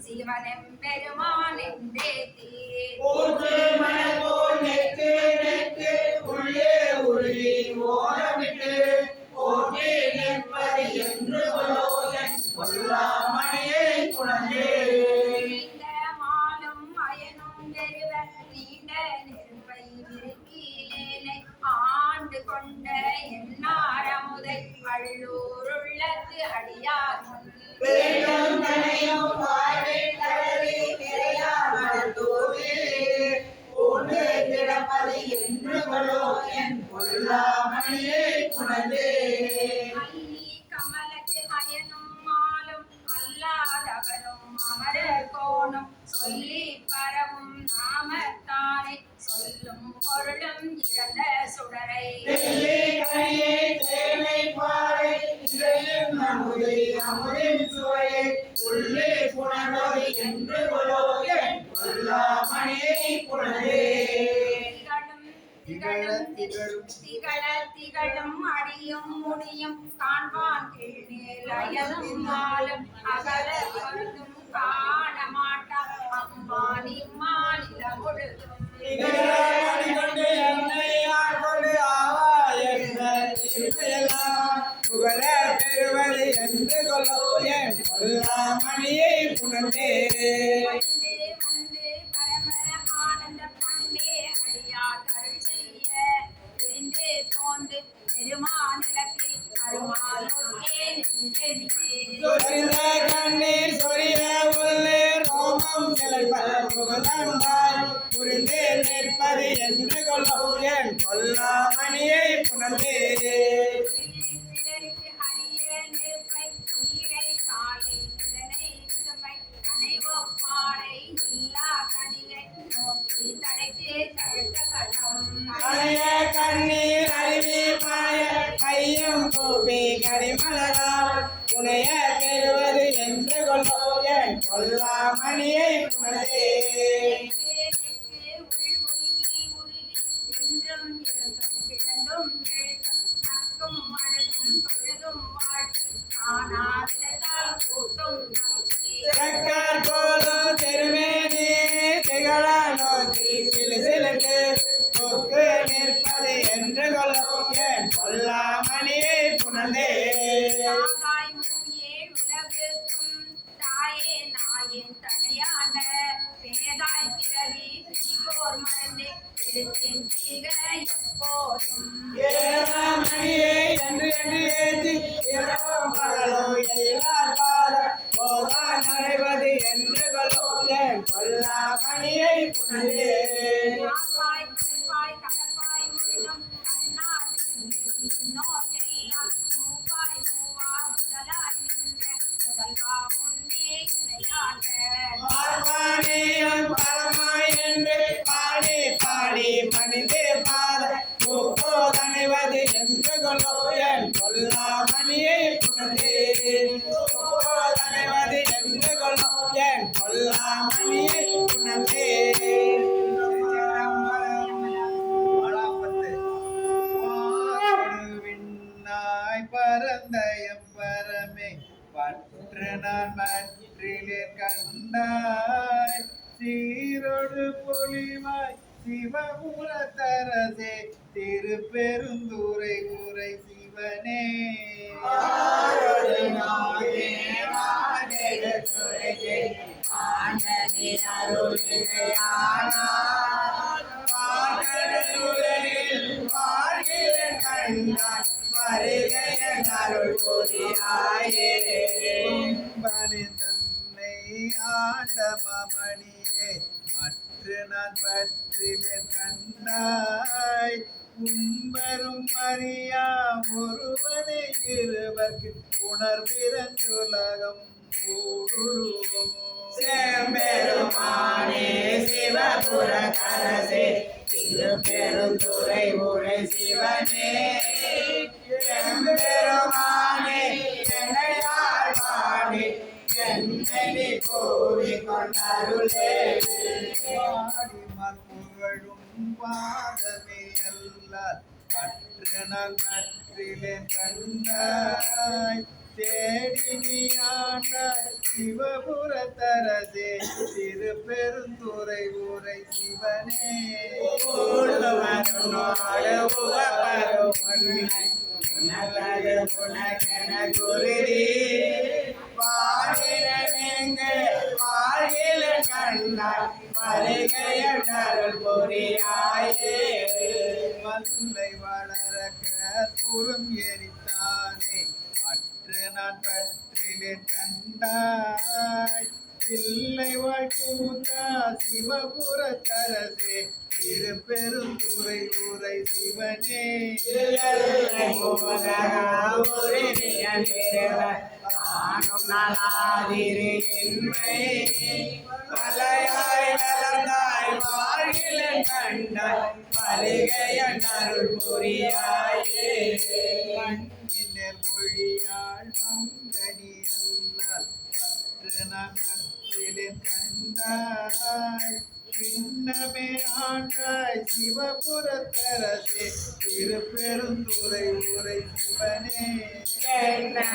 சிவனம் பெருமான் என்றேத்தி ஊற்று மணல் போல் நெக்கு நெக்கு உள்ளே உருகி ஓரமிட்டு போற்றி நிற்பது என்று கொல்லாமணியை குணந்தே நீண்ட மாலும் அயனும் வெறுவ நீண்ட நெருப்பை விருக்கிலேனை ஆண்டு கொண்ட என்னாரமுதை வள்ளூருள்ளத்து அடியார் முன் வேலும் தனையும் வாழ்வில் தளரி நிறையாமல் தூவி ஊன்று கிடப்பது என்று என் கொல்லாமணியை குணந்தே அல்லி கமலத்து அயனும் மாலும் அல்லாதவரும் அமரர் கோணும் சொல்லி பரவும் நாமத்தானே சொல்லும் பொருளும் இறந்த சுடரை நெல்லி கனியை தேனை பாறை இதையும் அமுதை அமுதின் சுவையை உள்ளே புணர்வது என்று என் கொல்லாமணியை குணந்தே திகழும் அடியும் முடியும் காண்பான் கீழ்மேல் அயலும் மாலும் அகல பொருந்தும் காண மாட்டா அம்மானி மாநில முழுதும் புகழ பெறுவது என்று என் கொல்லாமணியை புணர்ந்தே வந்து வந்து பரம ஆனந்த பண்டே அடியார் அருள் செய்ய பிரிந்து தோந்து பெருமானிலத்தில் அருமாலோக்கே சொரிந்த கண்ணீர் சொரிய உள்ளே ரோமம் புகழாய் புரிந்து நிற்பது என்று என் கொல்லாமணியை புணர்ந்தே பிறருக்கு அரிய நெருப்பை நீரை காலை இதனை விசுமை கனைவொப்பாடை இல்லா கனியை நோக்கி தடைத்து தழுத்த கடம் அணைய கண்ணீர் அருவி பாய கையும் கூப்பி கரிமலரால் புனைய பெறுவது என்று என் கொல்லாமணியை புணர்ந்தே சக்கர் போலும் திருமேனி திகழ நோக்கி சிலுசிலுக்கு கொக்கு நிற்பது என்று என் கொல்லாமணியை புணர்ந்தே ஏழாமணியை என்று என்று ஏற்றி இரவும் பகலும் எல்லார் போதான் நடைவது என்று என் கொல்லாமணியை புணர்ந்தே பார்ப்பானியம் பரமாய் என்று பாடி பாடி பணிந்து பாத முப்போதனைவது என்று என் கொல்லாமணியை புணர்ந்தே முப்போதனைவது என்று என் கொல்லாமணியை புணர்ந்தே பரந்தயம் பரமே பற்று நான் மற்றிலே கண்டாய் சீரொடு பொலிவாய் சிவபுர தரசே திருப்பெருந்துரை உரை சிவனே தன்னை ஆண்டமணியே மற்ற நான் பற்றிலே கண்டாய் உம்பரும் அறியா ஒருவனை இருவர்க்கு உணர்விரஞ்சுலகம் ஊடுருவோம் செம்பெருமானே சிவபுர கரசே திருப்பெருந்துறை உரை சிவனே செம்பெருமானே என்னையாழ்வானே என்னை கூறி கொண்டருளே புகழும் பாதமே அல்லால் மற்ற நான் பற்றிலே கண்டாய் தேடி நீ ஆண்ட ஆண்டாய் சிவபுரத்தரசே திருப்பெருந்துறை ஊரை சிவனே கூடுவனோடு உகப்பரும் உன்னை உனக்கது உனக்கென குருதி வாழிலெங்கு வாழ்கில கண்டாய் வருகையருள் புரியாயே மல்லை வளர கற்பூரம் எரித்தானே மற்ற நான் பற்றிலேன் கண்டாய் பிள்ளை வாழ்க்கூத்தா சிவபுரத்தரசே திருப்பெருந்துறை ஊரை சிவனே மலையாய் வளர்ந்தாய் வாழ்கில கண்டாய் வருகையருள் புரியாயே கண்ணினர் மொழியாள் பங்கனி அல்லால் பற்று நான் மற்றிலேன் கண்டாய் பின்னமே ஆண்டாய் சிவபுரத்தரசே திருப்பெருந்துறை ஊரை சிவனே என்னை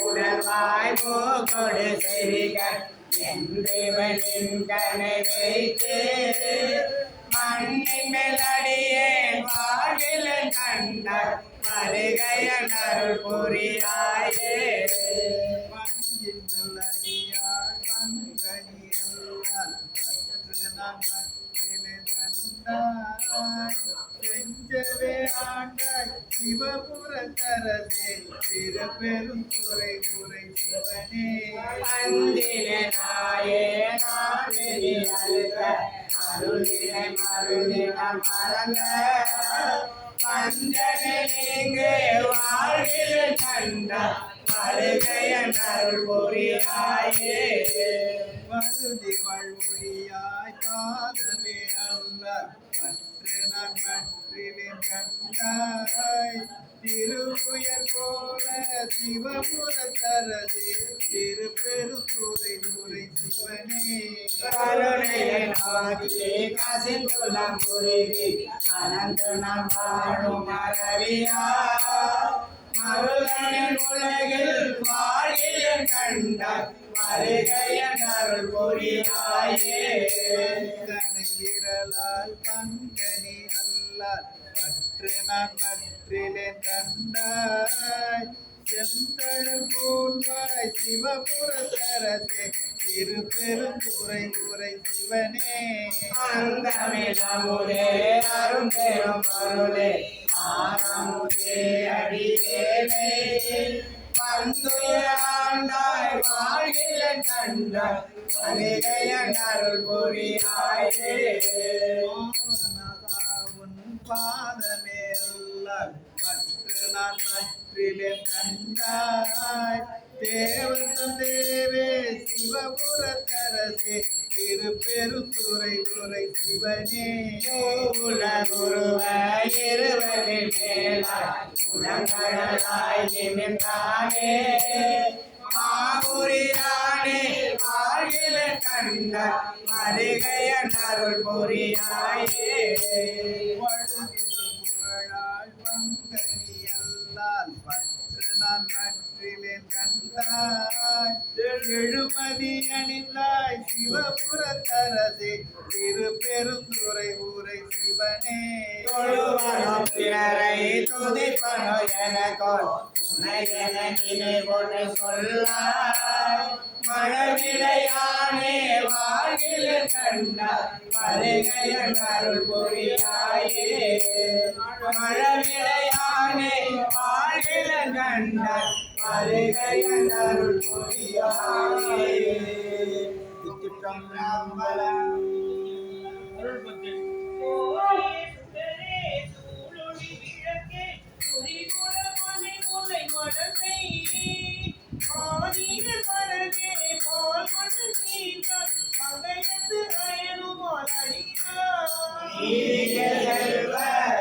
உணர்வாய் போகொடு செவிகள் என்றவனின் கனை வைத்து மண்ணின் மேலடியே வாழ்கில கண்டாய் வருகையருள் புரியாயே மஞ்சின் நல்லடியாள் பங்கனி அல்லால் பற்று நான் மற்றிலேன் கண்டாய் செஞ்சவே ஆண்டாய் சிவபுரத்தரசே திருப்பெருந்துறை ஊரை சிவனே அந்திலே நாயே நாடினி அழுத அருளினை மருளினம் மறந்த பஞ்சனிங்கு வாழ்கில கண்டாய் வருகையருள் புரியாயே மருதி வாழ்மொழியாய் பாதமே அல்லால் மற்ற நான் மற்றிலேன் கண்டாய் திருவுயர் போல சிவபுரத்தரசே திருப்பெருந்துறை ஊரை சிவனே கருணையை நோக்கி கசிந்துள்ளம் புரிதி அனந்து நாம் வாழும் மரவியா மருகனின் உலகில் வாழ்கில கண்டாய் வருகையருள் புரியாயே கனை விரலால் பங்கனி அல்லால் பற்று நான் மற்றிலேன் கண்டாய் செந்தழல் போல்வாய் சிவபுரத்தரசே திருப்பெருந்துறை ஊரை சிவனே அந்தமிழமுதே அரும்பெரும் பொருளே ஆரமுதே அடிவேலே வந்துயாண்டாய் வாழ்கில கண்டாய் வருகையருள் புரியாயே உன் பாதமே அல்லால் பற்று நான் மற்றிலேன் கண்டாய் தேவன் தேவே சிவபுரத்தரசே திருப்பெருந்துறை ஊரை சிவனே உலகுருவ இருவரில் மேலாய் உடங்கடலாய் நிமிர்ந்தானே மாபுரியானே வாழ்கில கண்டாய் வருகையருள் புரியாயே புகழாள் பங்கனி அல்லால் பற்று நான் மற்றிலேன் கண்டாய் எழுமதி அணிந்தாய் சிவபுரத்தரசே திருப்பெருந்துறை ஊரை சிவனே தொழுவனும் பிறரை துதிப்பனோ எனக்கோள் உன்னை என நினைவொன்று சொல்லாய் மழவிடையானே வாழ்கில கண்டாய் வருகையருள் புரியாயே மழவிடையானே வாழ்கில கண்டாய் வருகையருள் புரியாயே திருச்சிற்றம்பலம்.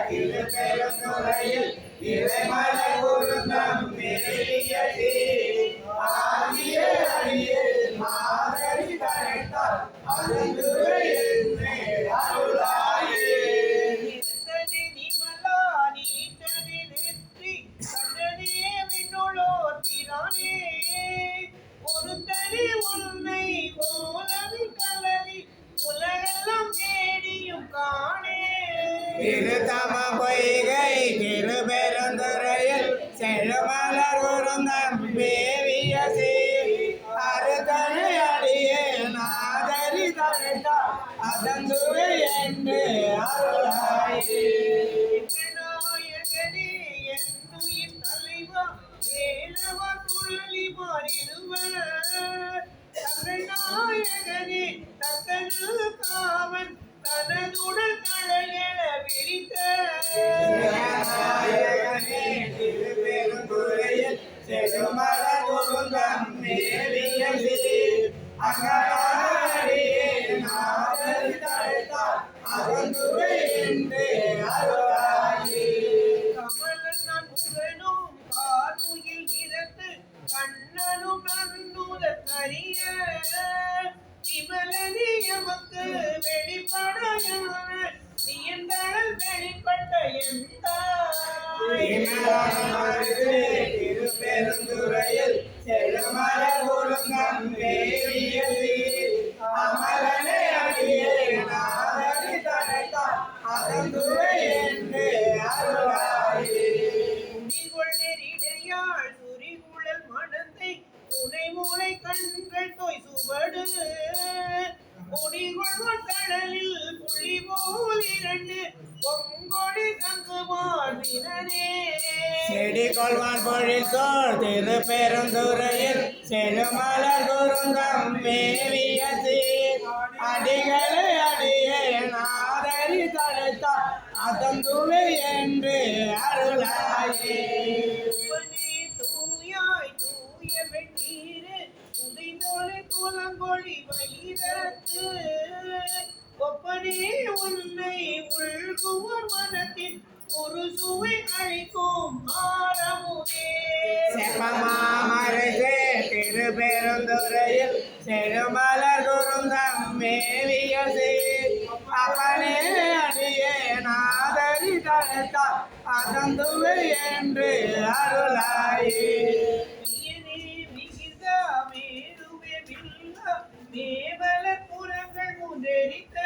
திருப்பெருந்துறையில் இறைமலை பொருந்தம் நிறையதே ஆகிய அடியில் மாதரி தரைத்தால் அது துறை அருளா அங்கடியே நாதரி தழைத்தால் அதந்துவை என்று அருளாயே. கமலன் முகனும் காதுயில் நிறத்து கண்ணனும் நன்னுத கரிய விமலனி எமக்கு வெளிப்படையான நியந்தரல் வெளிப்பட்ட திருப்பெருந்துறையில் செழுமலர் ஒருங்கம் வேறிய அமலனை அடியே நாதரி தழைத்தால் அதந்துவை என்று அருளாயே. நெறிடையாள் சுரிகுழல் மனத்தை துணை மூளை கண்கள் தோய் சுவடு முடிகொள்வன் கடலில் புள்ளி போல் இரண்டு பொங்கொடி தங்குமாடினே. செடி கொள்வான் பொழில் சோழ் திருப்பெருந்துறையில் செழுமலர் குருங்கம் மேவிய சீர் அடிகளை அடியே நாதரி தழைத்தால் அதந்துவை என்று அருளாயே. தூயாய் தூய வெண்ணீரு உதைந்தோலை துலங்கொழி வைரத்து ஒப்பனே உன்னை உள்குவர் மனத்தின் ஒரு சுவை அளிக்கும் ஆரமுதே. செப்பமாமரசே திருப்பெருந்துறையில் செழுமலர் குருங்கம் மேவிய சீர் அப்பனே அடியே நாதரி தழைத்தால் அதந்துவை என்று அருளாயே. மேவல புறங்கள் முதரித்த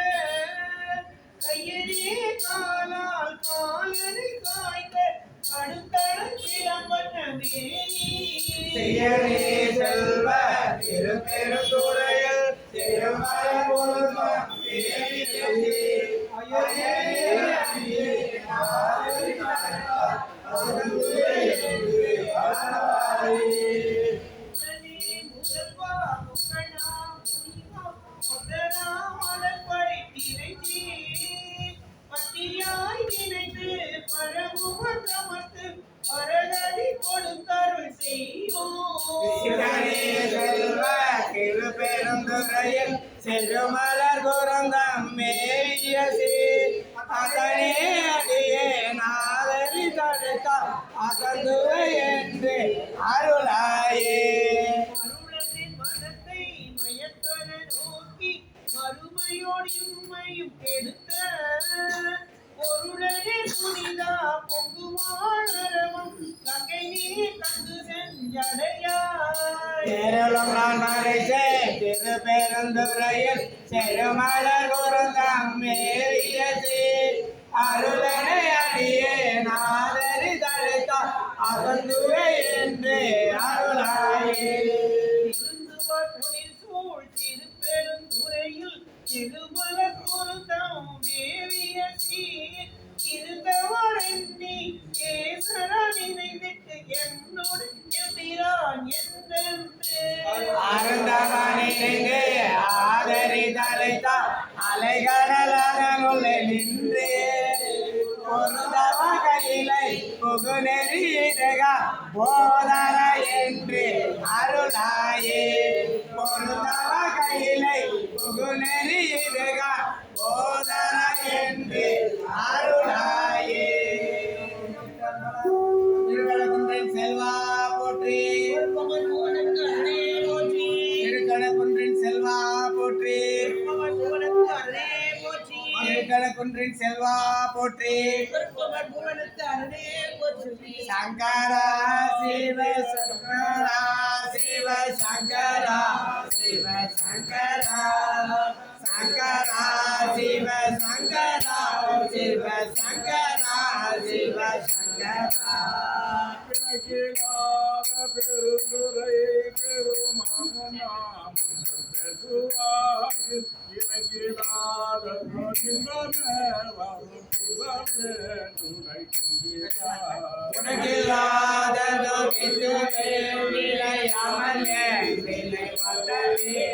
கையனே காலால் காலனை காய்ந்த அடுத்தடன் பிறம்பட்ட செய்யனே செல்வ திருப்பெருந்துறையில் செழுமலர் குருங்கம் மேவிய சீர் அப்பனே அடியே நாதரி தழைத்தால் அதந்துவை என்று அருளாயே. திருப்பெருந்துறையில் செழுமலர் குருங்கம் மேவிய சீர் அதனே அடியே நாதரி தழைத்தால் அதந்துவை என்று அருளாயே. அருளனின் மனத்தை மயக்கர நோக்கி மறுமையோடு இம்மையும் கெடுத்த பொருளனே புனிதா பொங்குவாழரவம் கங்கை நீர் தங்கு செஞ்சடையாய். தேரலும் மறைசே திருப்பெருந்துறையில் செழுமலர் குருங்கம் மேவிய சீர் அருளனை அடியே நாதரி தழைத்தால் அதந்துவை என்று அருளாயே. இருந்துவர் பொழில் சூழ் திருப்பெருந்துறையில் திருமலர் குருந்தம் மேவிய சீர் இருந்தவர் எண்ணி கேசரா நினைந்திட்டு என்னோடு எம்பிரான் என்றென்று அருந்தவனின்று ஆதரி தழைத்தால் அலைகடலானுள்ளே நின்று பொருந்தவ கையிலை புகுநெறிதக போதர என்று அருளாயே. பொருந்தவ கையிலை புகுநெறிதக போதர என்று அருளாயே. திருக்கடகுன்றின் செல்வா போற்றி, திருக்கடகுன்றின் செல்வா போற்றி, திருக்கடகுன்றின் செல்வா போற்றி. சங்கரா சிவ சங்கரா சிவ சங்கரா சிவ சங்கரா சங்கரா சிவ சங்கரா சிவ சங்கரா சிவ சங்கரா. பெருந்துரை பெருமானாம் பேசுவார்கள் இனகிலாத உனக்கில்லாததோ கிட்டுவே நிலையாமல் நிலை வந்தவே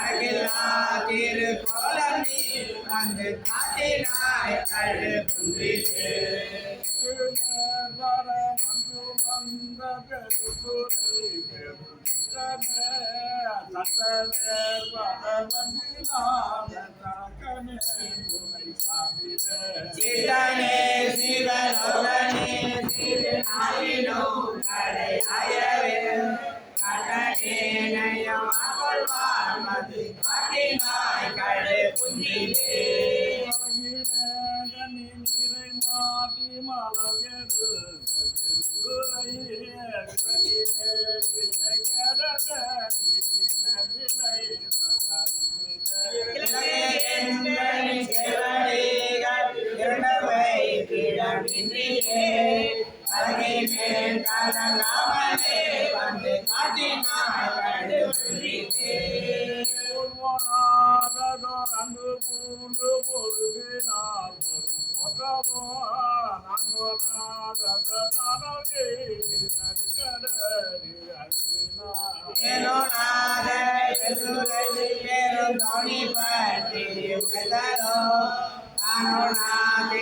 அகிலா திருக்கோலம் நீ வந்து காட்டினாய் கழு குன்றிலே. மந்து மந்த பெருந்துரை பெருந்தமே சித்தனே சிவலோகனே சிறுநாயினோ கடை அயவே கடனேனையும் அகழ்வார் மது காட்டினாய் கடு புஞ்சிலே வந்து காட்டினாய் கடு புஞ்சிலே அன்பு பூண்டு பொருளினால்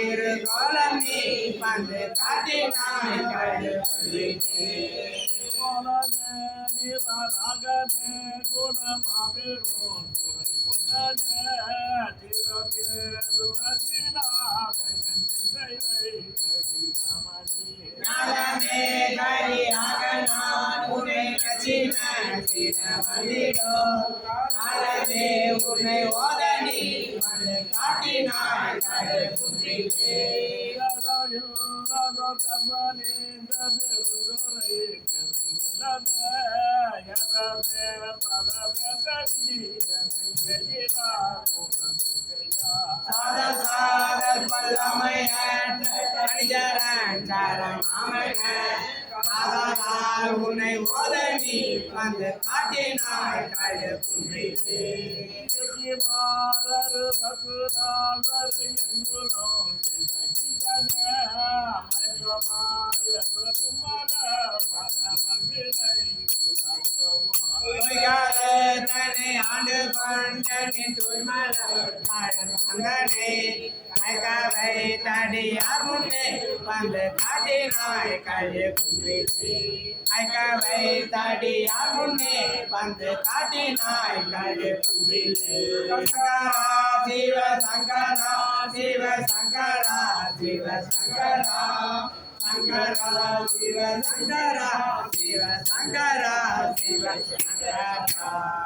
திருக்கோலமி வந்து காட்டினாய் கடு நலமே கரியாக நான் உன்னை கசின வந்திடோ நலமே உன்னை ஓதனி வந்து காட்டினாய் கடு புத்திலே சாதல் சாதல் பல்லமையற்ற கணிதரன் சரம் அமன ஆதலால் உன்னை ஓதனி வந்து காட்டினாய் கடு புத்திலே தன்னை ஆண்டு கொண்டனின் தூய்மலங்கனை கவை தடியார் முன்னே வந்து காட்டினாய் கடு புத்திலே ஐக்கவை தடியார் முன்னே வந்து காட்டினாய் கடு புத்திலே சிவ சங்கரா சிவ சங்கரா சிவ சங்கரா சங்கரா சிவ சங்கரா சிவ சங்கரா சிவ சங்கரா